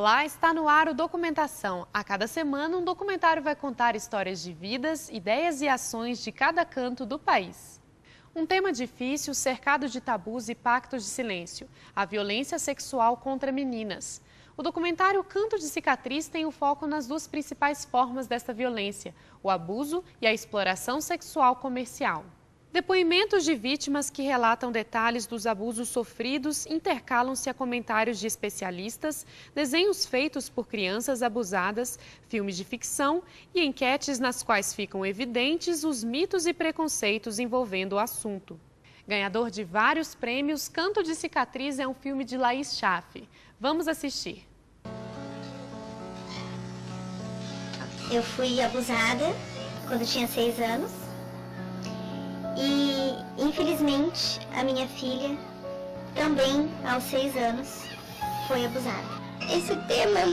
Olá, está no ar o Documentação. A cada semana, um documentário vai contar histórias de vidas, ideias e ações de cada canto do país. Um tema difícil, cercado de tabus e pactos de silêncio: a violência sexual contra meninas. O documentário Canto de Cicatriz tem o foco nas duas principais formas desta violência: o abuso e a exploração sexual comercial. Depoimentos de vítimas que relatam detalhes dos abusos sofridos intercalam-se a comentários de especialistas, desenhos feitos por crianças abusadas, filmes de ficção e enquetes nas quais ficam evidentes os mitos e preconceitos envolvendo o assunto. Ganhador de vários prêmios, Canto de Cicatriz é um filme de Laís Schaffe. Vamos assistir. Eu fui abusada quando eu tinha 6 anos. E, infelizmente, a minha filha também, aos 6 anos, foi abusada. Esse tema é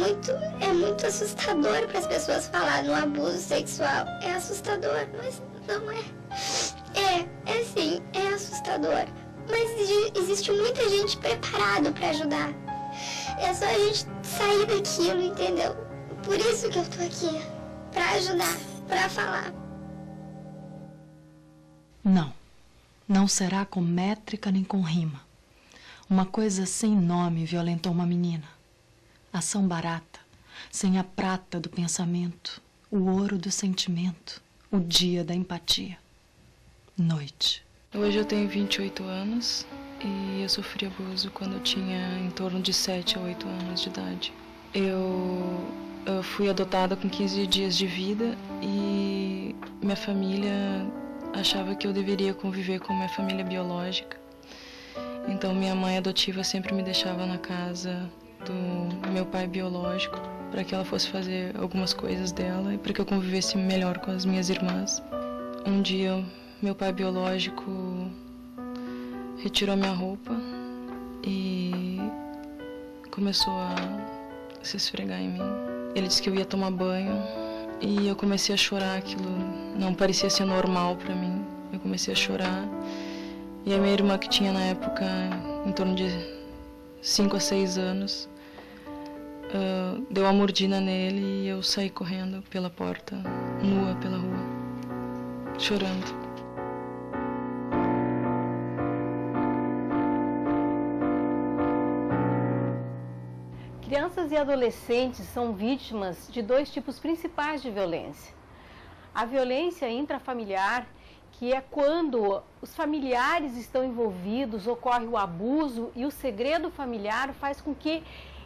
muito assustador para as pessoas falarem no abuso sexual. É assustador, mas não é. É sim, é assustador. Mas existe muita gente preparada para ajudar. É só a gente sair daquilo, entendeu? Por isso que eu tô aqui, para ajudar, para falar. Não será com métrica nem com rima. Uma coisa sem nome violentou uma menina. Ação barata, sem a prata do pensamento, o ouro do sentimento, o dia da empatia. Noite. Hoje eu tenho 28 anos e eu sofri abuso quando eu tinha em torno de 7 a 8 anos de idade. Eu fui adotada com 15 dias de vida e minha família achava que eu deveria conviver com minha família biológica. Então minha mãe adotiva sempre me deixava na casa do meu pai biológico para que ela fosse fazer algumas coisas dela e para que eu convivesse melhor com as minhas irmãs. Um dia meu pai biológico retirou minha roupa e começou a se esfregar em mim. Ele disse que eu ia tomar banho. E eu comecei a chorar, aquilo não parecia ser normal para mim. Eu comecei a chorar. E a minha irmã, que tinha na época em torno de 5 a 6 anos, deu uma mordida nele e eu saí correndo pela porta, nua pela rua, chorando. Crianças e adolescentes são vítimas de 2 tipos principais de violência. A violência intrafamiliar, que é quando os familiares estão envolvidos, ocorre o abuso e o segredo familiar faz com que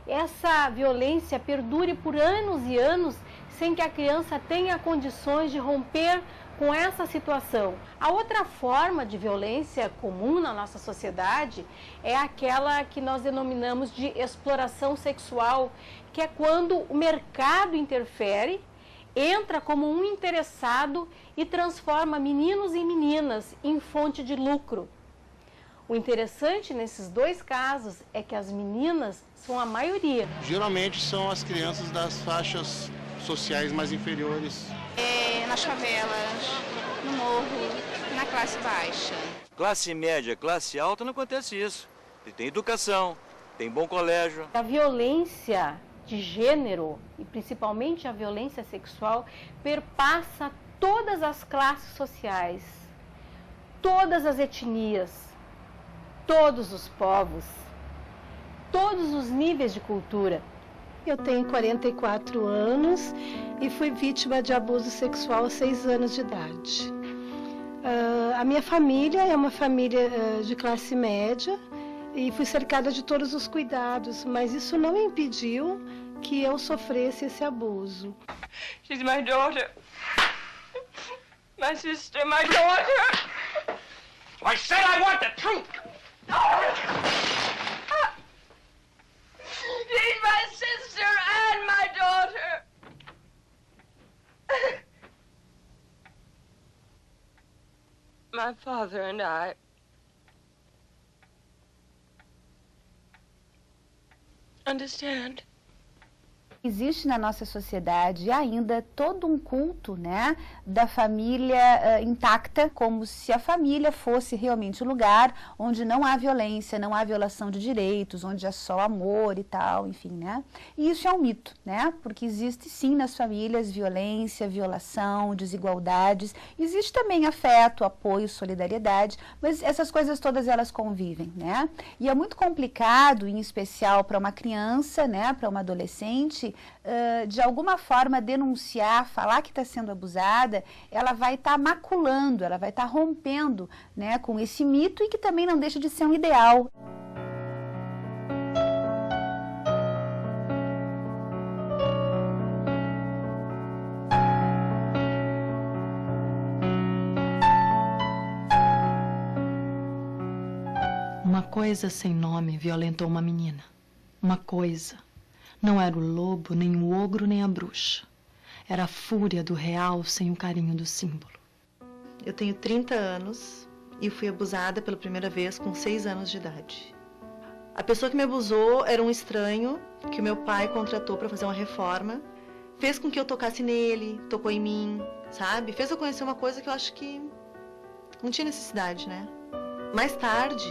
essa violência perdure por anos e anos sem que a criança tenha condições de romper com essa situação. A outra forma de violência comum na nossa sociedade é aquela que nós denominamos de exploração sexual, que é quando o mercado interfere, entra como um interessado e transforma meninos e meninas em fonte de lucro. O interessante nesses 2 casos é que as meninas são a maioria. Geralmente são as crianças das faixas sociais mais inferiores. Nas favelas, no morro, na classe baixa. Classe média, classe alta, não acontece isso. Tem educação, tem bom colégio. A violência de gênero, e principalmente a violência sexual, perpassa todas as classes sociais, todas as etnias, todos os povos, todos os níveis de cultura. Eu tenho 44 anos e fui vítima de abuso sexual aos 6 anos de idade. A minha família é uma família de classe média e fui cercada de todos os cuidados, mas isso não impediu que eu sofresse esse abuso. She's my daughter. My sister, my daughter. I said I want the truth. She's my sister and my daughter. My father and I understand. Existe na nossa sociedade ainda todo um culto, né, da família intacta, como se a família fosse realmente o lugar onde não há violência, não há violação de direitos, onde é só amor e tal, enfim, né? E isso é um mito, né? Porque existe sim nas famílias violência, violação, desigualdades, existe também afeto, apoio, solidariedade, mas essas coisas todas elas convivem, né? E é muito complicado, em especial para uma criança, né, para uma adolescente, de alguma forma denunciar, falar que está sendo abusada, ela vai estar maculando, ela vai estar rompendo, né, com esse mito e que também não deixa de ser um ideal. Uma coisa sem nome violentou uma menina. Uma coisa. Não era o lobo, nem o ogro, nem a bruxa. Era a fúria do real sem o carinho do símbolo. Eu tenho 30 anos e fui abusada pela primeira vez com 6 anos de idade. A pessoa que me abusou era um estranho que o meu pai contratou para fazer uma reforma. Fez com que eu tocasse nele, tocou em mim, sabe? Fez eu conhecer uma coisa que eu acho que não tinha necessidade, né? Mais tarde,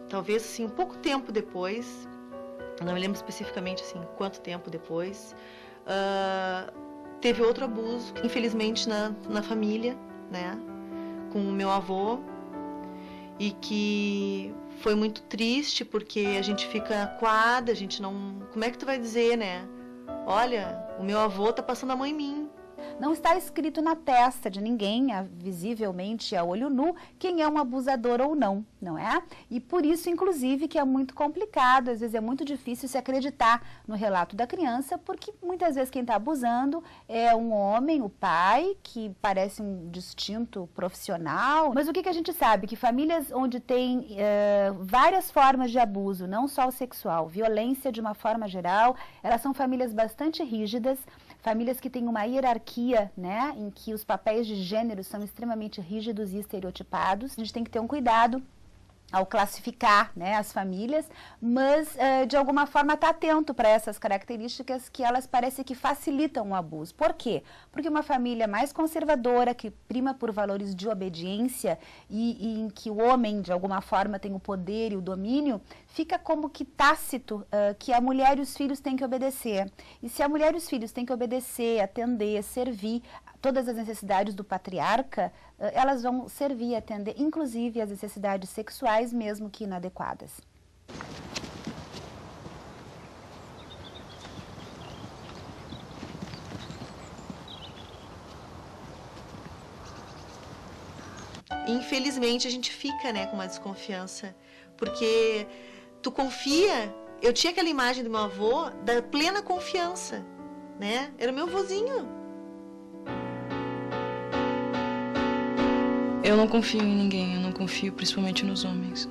talvez assim, um pouco tempo depois, não me lembro especificamente assim, quanto tempo depois, teve outro abuso, infelizmente na família, né, com o meu avô, e que foi muito triste porque a gente fica acuada, a gente não... Como é que tu vai dizer, né? Olha, o meu avô tá passando a mão em mim. Não está escrito na testa de ninguém, visivelmente a olho nu, quem é um abusador ou não, não é? E por isso, inclusive, que é muito complicado, às vezes é muito difícil se acreditar no relato da criança, porque muitas vezes quem está abusando é um homem, o pai, que parece um distinto profissional. Mas o que a gente sabe? Que famílias onde tem várias formas de abuso, não só o sexual, violência de uma forma geral, elas são famílias bastante rígidas, famílias que têm uma hierarquia, né, em que os papéis de gênero são extremamente rígidos e estereotipados. A gente tem que ter um cuidado ao classificar, né, as famílias, mas de alguma forma estar atento para essas características que elas parecem que facilitam o abuso. Por quê? Porque uma família mais conservadora, que prima por valores de obediência e em que o homem de alguma forma tem o poder e o domínio, fica como que tácito que a mulher e os filhos têm que obedecer. E se a mulher e os filhos têm que obedecer, atender, servir todas as necessidades do patriarca, elas vão servir, atender, inclusive as necessidades sexuais, mesmo que inadequadas. Infelizmente a gente fica, né, com uma desconfiança, porque tu confia. Eu tinha aquela imagem do meu avô da plena confiança, né? Era o meu vozinho. Eu não confio em ninguém, eu não confio principalmente nos homens.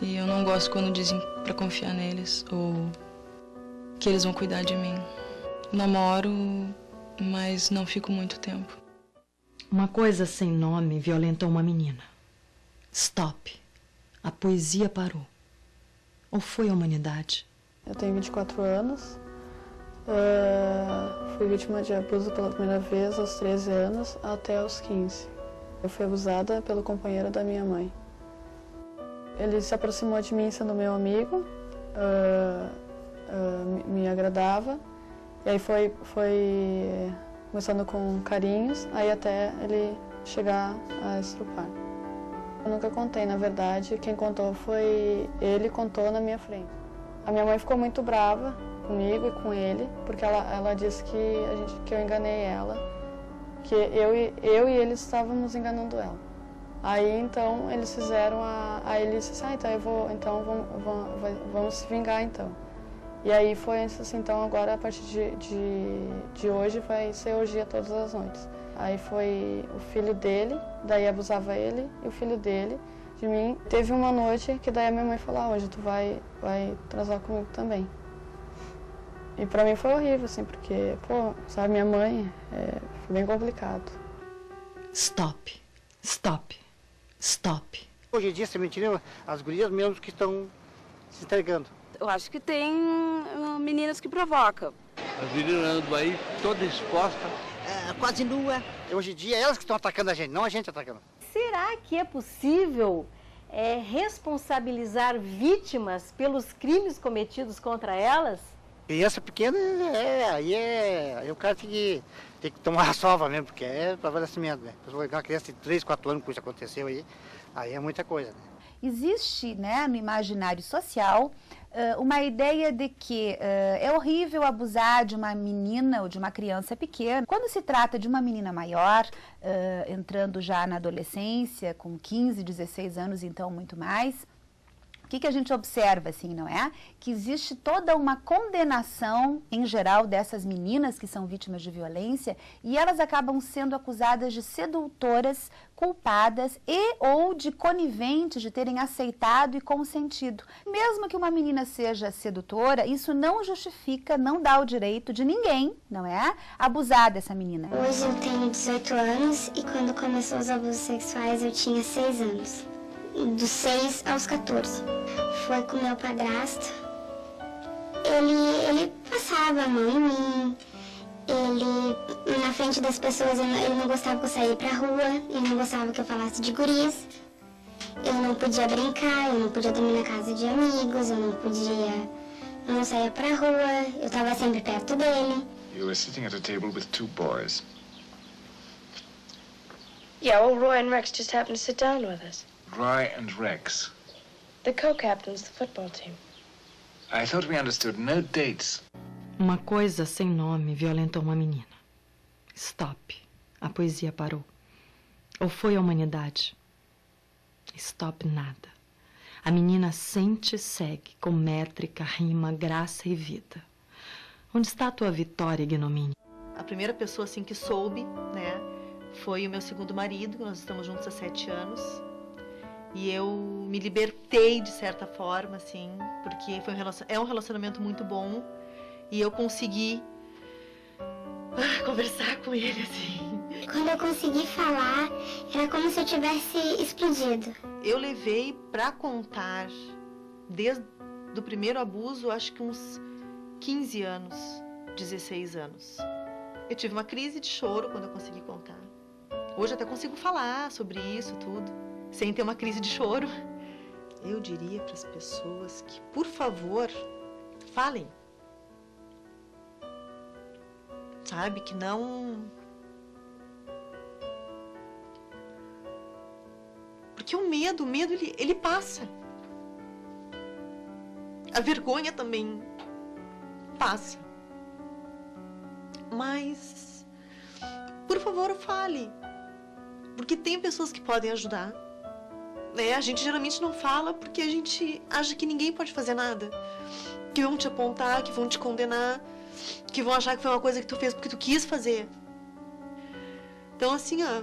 E eu não gosto quando dizem pra confiar neles ou que eles vão cuidar de mim. Namoro, mas não fico muito tempo. Uma coisa sem nome violentou uma menina. Stop. A poesia parou. Ou foi a humanidade? Eu tenho 24 anos. Fui vítima de abuso pela primeira vez aos 13 anos até aos 15. Eu fui abusada pelo companheiro da minha mãe. Ele se aproximou de mim sendo meu amigo, me agradava, e aí foi começando com carinhos, aí até ele chegar a estrupar. Eu nunca contei, na verdade, quem contou foi ele, contou na minha frente. A minha mãe ficou muito brava comigo e com ele, porque ela disse que eu enganei ela, que eu e eles estávamos enganando ela. Aí então eles fizeram aí ele disse assim, vamos se vingar então. E aí foi assim, então agora a partir de hoje vai ser orgia todas as noites. Aí foi o filho dele, daí abusava ele, e o filho dele de mim. Teve uma noite que daí a minha mãe falou, hoje tu vai transar comigo também. E pra mim foi horrível, assim, porque, pô, sabe, minha mãe, foi bem complicado. Stop, stop, stop. Hoje em dia, se mentira, as gurias mesmo que estão se entregando. Eu acho que tem meninas que provocam. As meninas andam aí toda exposta. Quase nua. Hoje em dia é elas que estão atacando a gente, não a gente atacando. Será que é possível responsabilizar vítimas pelos crimes cometidos contra elas? Criança pequena, aí o cara tem que tomar a sova mesmo, porque é favorecimento, né? Uma criança de 3, 4 anos que isso aconteceu aí é muita coisa, né? Existe, né, no imaginário social uma ideia de que é horrível abusar de uma menina ou de uma criança pequena. Quando se trata de uma menina maior, entrando já na adolescência, com 15, 16 anos, então muito mais, o que a gente observa, assim, não é? Que existe toda uma condenação, em geral, dessas meninas que são vítimas de violência e elas acabam sendo acusadas de sedutoras, culpadas e ou de coniventes, de terem aceitado e consentido. Mesmo que uma menina seja sedutora, isso não justifica, não dá o direito de ninguém, não é? Abusar dessa menina. Hoje eu tenho 18 anos e quando começou os abusos sexuais eu tinha 6 anos. Dos 6 aos 14. Foi com meu padrasto. Ele passava a mão em mim. Ele, na frente das pessoas, ele não gostava que eu saísse pra rua. Ele não gostava que eu falasse de guris. Eu não podia brincar, eu não podia dormir na casa de amigos, eu não saía pra rua. Eu tava sempre perto dele. You were sitting at a table with 2 boys. Yeah, well, Roy and Rex just happened to sit down with us. Roy and Rex. The co-captains of the football team. I thought we understood no dates. Uma coisa sem nome violentou uma menina. Stop. A poesia parou. Ou foi a humanidade? Stop nada. A menina sente e segue, com métrica, rima, graça e vida. Onde está a tua vitória, ignomínia? A primeira pessoa, assim, que soube, né, foi o meu segundo marido. Nós estamos juntos há 7 anos. E eu me libertei, de certa forma, assim, porque é um relacionamento muito bom. E eu consegui conversar com ele, assim. Quando eu consegui falar, era como se eu tivesse explodido. Eu levei pra contar, desde o primeiro abuso, acho que uns 15 anos, 16 anos. Eu tive uma crise de choro quando eu consegui contar. Hoje até consigo falar sobre isso tudo, sem ter uma crise de choro. Eu diria para as pessoas que, por favor, falem. Sabe, que não... Porque o medo ele passa. A vergonha também passa. Mas, por favor, fale. Porque tem pessoas que podem ajudar. Né? A gente geralmente não fala porque a gente acha que ninguém pode fazer nada. Que vão te apontar, que vão te condenar, que vão achar que foi uma coisa que tu fez porque tu quis fazer. Então, assim, ó,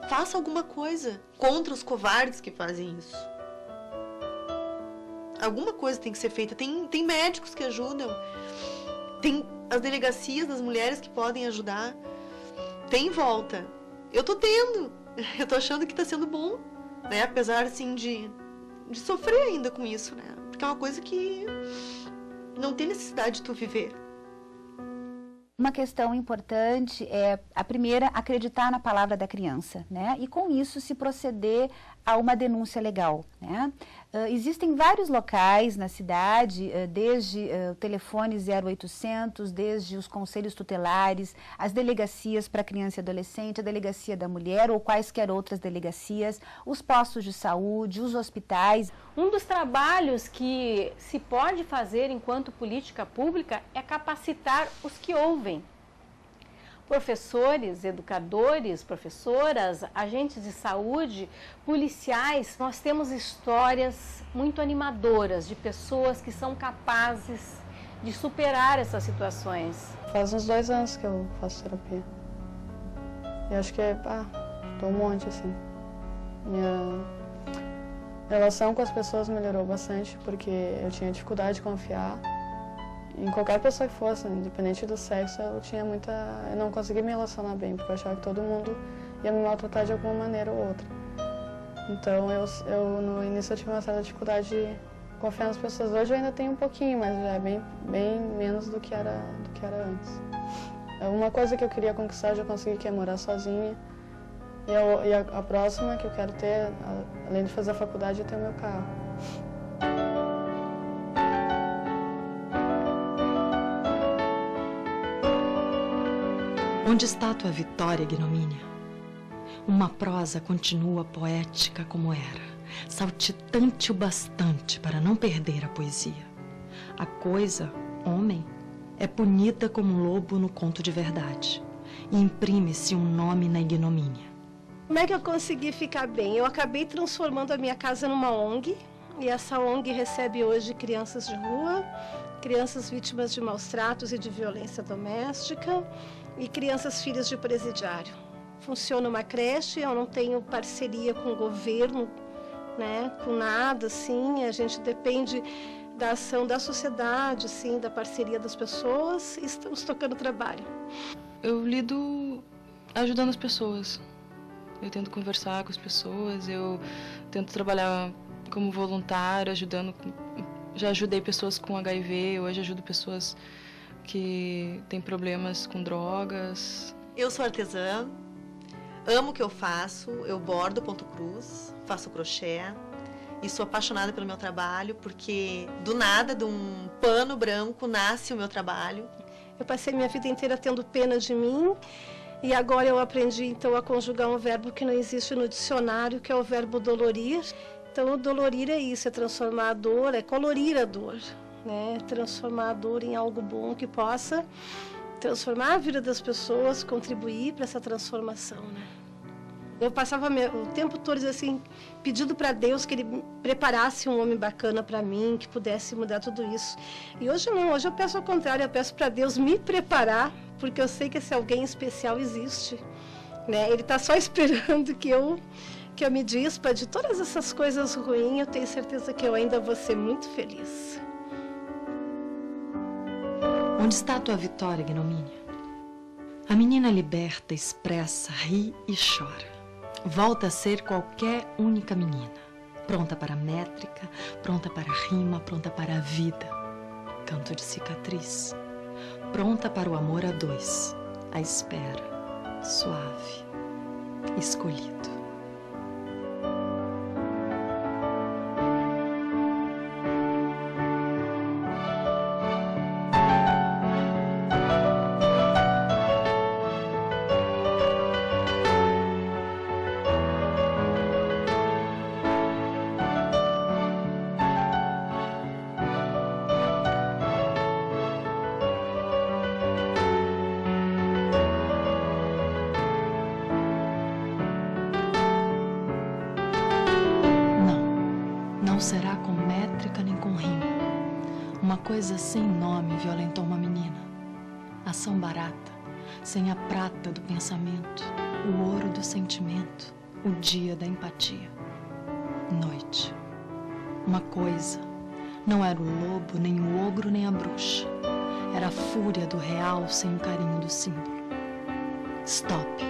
faça alguma coisa contra os covardes que fazem isso. Alguma coisa tem que ser feita. Tem médicos que ajudam. Tem as delegacias das mulheres que podem ajudar. Tem volta. Eu tô tendo. Eu tô achando que tá sendo bom, né? Apesar, assim, de sofrer ainda com isso, né? Porque é uma coisa que não tem necessidade de tu viver. Uma questão importante é, a primeira, acreditar na palavra da criança, né? E com isso se proceder a uma denúncia legal, né? Existem vários locais na cidade, desde o telefone 0800, desde os conselhos tutelares, as delegacias para criança e adolescente, a delegacia da mulher ou quaisquer outras delegacias, os postos de saúde, os hospitais. Um dos trabalhos que se pode fazer enquanto política pública é capacitar os que ouvem. Professores, educadores, professoras, agentes de saúde, policiais. Nós temos histórias muito animadoras de pessoas que são capazes de superar essas situações. Faz uns 2 anos que eu faço terapia. E acho que tô um monte, assim. Minha relação com as pessoas melhorou bastante, porque eu tinha dificuldade de confiar em qualquer pessoa que fosse, independente do sexo. Eu não conseguia me relacionar bem, porque eu achava que todo mundo ia me maltratar de alguma maneira ou outra. Então, no início eu tive uma certa dificuldade de confiar nas pessoas. Hoje eu ainda tenho um pouquinho, mas já é bem menos do que era antes. Uma coisa que eu queria conquistar, eu já consegui, que é morar sozinha. E a próxima que eu quero ter, além de fazer a faculdade, é ter o meu carro. Onde está tua vitória, ignomínia? Uma prosa continua poética como era, saltitante o bastante para não perder a poesia. A coisa, homem, é punida como um lobo no conto de verdade, e imprime-se um nome na ignomínia. Como é que eu consegui ficar bem? Eu acabei transformando a minha casa numa ONG, e essa ONG recebe hoje crianças de rua, crianças vítimas de maus tratos e de violência doméstica, e crianças filhas de presidiário. Funciona uma creche, eu não tenho parceria com o governo, né, com nada, assim, a gente depende da ação da sociedade, assim, da parceria das pessoas, e estamos tocando trabalho. Eu lido ajudando as pessoas. Eu tento conversar com as pessoas, eu tento trabalhar como voluntário, ajudando. Já ajudei pessoas com HIV, hoje ajudo pessoas que têm problemas com drogas. Eu sou artesã, amo o que eu faço, eu bordo ponto cruz, faço crochê e sou apaixonada pelo meu trabalho, porque do nada, de um pano branco, nasce o meu trabalho. Eu passei minha vida inteira tendo pena de mim, e agora eu aprendi então a conjugar um verbo que não existe no dicionário, que é o verbo dolorir. Então o dolorir é isso, é transformar a dor, é colorir a dor, né? Transformar a dor em algo bom que possa transformar a vida das pessoas, contribuir para essa transformação, né? Eu passava o tempo todo assim, pedindo para Deus que Ele preparasse um homem bacana para mim, que pudesse mudar tudo isso. E hoje não, hoje eu peço ao contrário, eu peço para Deus me preparar, porque eu sei que esse alguém especial existe, né? Ele está só esperando que eu me dispa de todas essas coisas ruins. Eu tenho certeza que eu ainda vou ser muito feliz. Onde está a tua vitória, ignomínia? A menina liberta, expressa, ri e chora. Volta a ser qualquer única menina. Pronta para a métrica, pronta para a rima, pronta para a vida. Canto de cicatriz. Pronta para o amor a dois. A espera, suave, escolhido. Não será com métrica nem com rima. Uma coisa sem nome violentou uma menina. Ação barata, sem a prata do pensamento, o ouro do sentimento, o dia da empatia. Noite. Uma coisa. Não era o lobo, nem o ogro, nem a bruxa. Era a fúria do real sem o carinho do símbolo. Stop.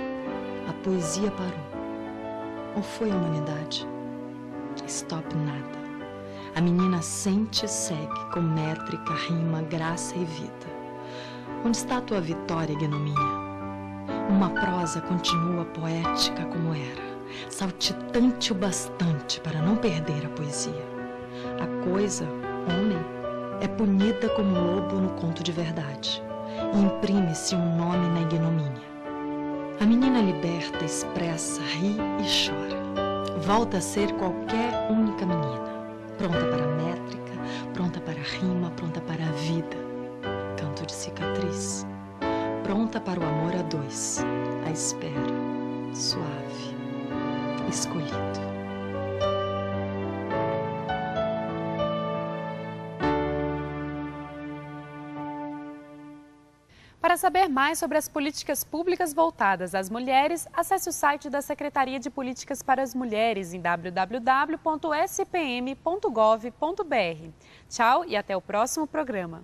A poesia parou. Ou foi a humanidade? Stop nada. A menina sente e segue com métrica, rima, graça e vida. Onde está a tua vitória, ignomínia? Uma prosa continua poética como era, saltitante o bastante para não perder a poesia. A coisa, homem, é punida como um lobo no conto de verdade, e imprime-se um nome na ignomínia. A menina liberta, expressa, ri e chora. Volta a ser qualquer única menina, pronta para a métrica, pronta para a rima, pronta para a vida. Canto de cicatriz. Pronta para o amor a dois. A espera, suave, escolhido. Para saber mais sobre as políticas públicas voltadas às mulheres, acesse o site da Secretaria de Políticas para as Mulheres em www.spm.gov.br. Tchau e até o próximo programa.